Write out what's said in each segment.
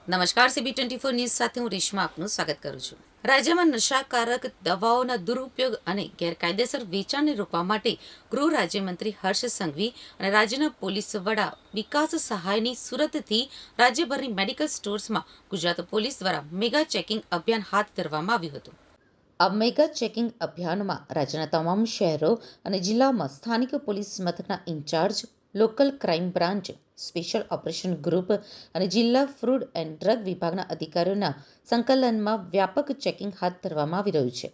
નમસ્કાર, CB24 news સાથે હું રેશમા આપનું સ્વાગત કરું છું. રાજ્યમાં નશાકારક દવાઓના દુરુપયોગ અને ગેરકાયદેસર વેચાણને રોકવા માટે ગૃહ રાજ્યમંત્રી હર્ષ સંઘવી અને રાજ્યના પોલીસ વડા વિકાસ સહાયની સુરતથી રાજ્યભરની મેડિકલ સ્ટોર્સમાં ગુજરાત પોલીસ દ્વારા મેગા ચેકિંગ અભિયાન હાથ ધરવામાં આવ્યું હતું. આ મેગા ચેકિંગ અભિયાનમાં રાજ્યના તમામ શહેરો અને જિલ્લામાં સ્થાનિક પોલીસ મથકના in charge, local crime branch, special operation group અને જિલ્લા ફૂડ એન્ડ ડ્રગ વિભાગના અધિકારીઓના સંકલનમાં વ્યાપક ચેકિંગ હાથ ધરવામાં આવી રહ્યું છે.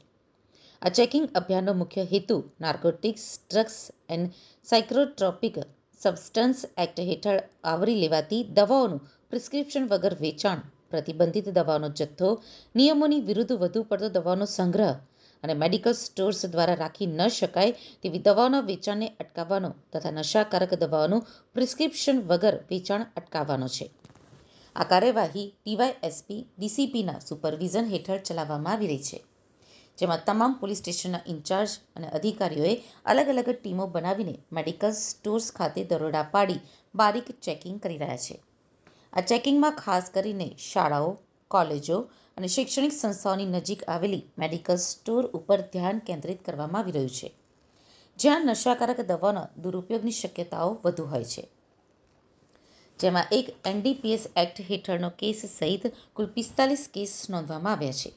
આ ચેકિંગ અભિયાનનો મુખ્ય હેતુ narcotics, drugs and psychotropic substance act હેઠળ આવરી લેવાતી દવાઓનું પ્રિસ્ક્રિપ્શન વગર વેચાણ, પ્રતિબંધિત દવાઓનો જથ્થો, નિયમોની વિરુદ્ધ વધુ પડતો દવાઓનો સંગ્રહ અને મેડિકલ સ્ટોર્સ દ્વારા રાખી ન શકાય તેવી દવાઓના વેચાણને અટકાવવાનો તથા નશાકારક દવાઓનું પ્રિસ્ક્રિપ્શન વગર વેચાણ અટકાવવાનો છે. આ કાર્યવાહી ડીવાયએસપી, ડીસીપીના સુપરવિઝન હેઠળ ચલાવવામાં આવી રહી છે, જેમાં તમામ પોલીસ સ્ટેશનના ઇન્ચાર્જ અને અધિકારીઓએ અલગ અલગ ટીમો બનાવીને મેડિકલ સ્ટોર્સ ખાતે દરોડા પાડી બારીક ચેકિંગ કરી રહ્યા છે. આ ચેકિંગમાં ખાસ કરીને શાળાઓ, કોલેજો અને શૈક્ષણિક સંસ્થાઓની નજીક આવેલી મેડિકલ સ્ટોર ઉપર ધ્યાન કેન્દ્રિત કરવામાં આવી રહ્યું છે, જ્યાં નશાકારક દવાઓના દુરુપયોગની શક્યતાઓ વધુ હોય છે. જેમાં એક એનડીપીએસ એક્ટ હેઠળનો કેસ સહિત કુલ 45 કેસ નોંધવામાં આવ્યા છે.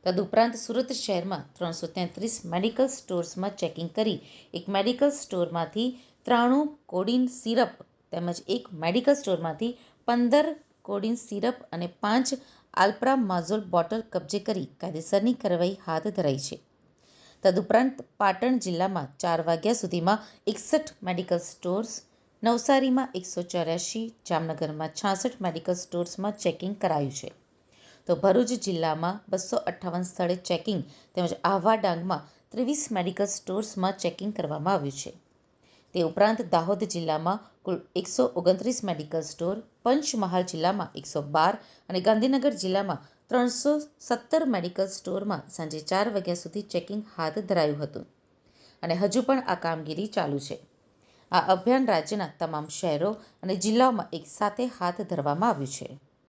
તદુપરાંત સુરત શહેરમાં 333 મેડિકલ સ્ટોર્સમાં ચેકિંગ કરી એક મેડિકલ સ્ટોરમાંથી 93 કોડીન સિરપ તેમજ એક મેડિકલ સ્ટોરમાંથી 15 કોડીન સિરપ અને 5 આલ્પ્રામાઝોલ બોટલ કબજે કરી કાયદેસરની કાર્યવાહી હાથ ધરાઈ છે. તદુપરાંત પાટણ જિલ્લામાં 4 વાગ્યા સુધીમાં 61 મેડિકલ સ્ટોર્સ, નવસારીમાં 184, જામનગરમાં 66 મેડિકલ સ્ટોર્સમાં ચેકિંગ કરાયું છે. તો ભરૂચ જિલ્લામાં 258 સ્થળે ચેકિંગ તેમજ આહવા ડાંગમાં 23 મેડિકલ સ્ટોર્સમાં ચેકિંગ કરવામાં આવ્યું છે. તે ઉપરાંત દાહોદ જિલ્લામાં કુલ 129 મેડિકલ સ્ટોર, પંચમહાલ જિલ્લામાં 112 અને ગાંધીનગર જિલ્લામાં 317 મેડિકલ સ્ટોરમાં સાંજે 4 વાગ્યા સુધી ચેકિંગ હાથ ધરાયું હતું અને હજુ પણ આ કામગીરી ચાલુ છે. આ અભિયાન રાજ્યના તમામ શહેરો અને જિલ્લાઓમાં એક સાથે હાથ ધરવામાં આવ્યું છે.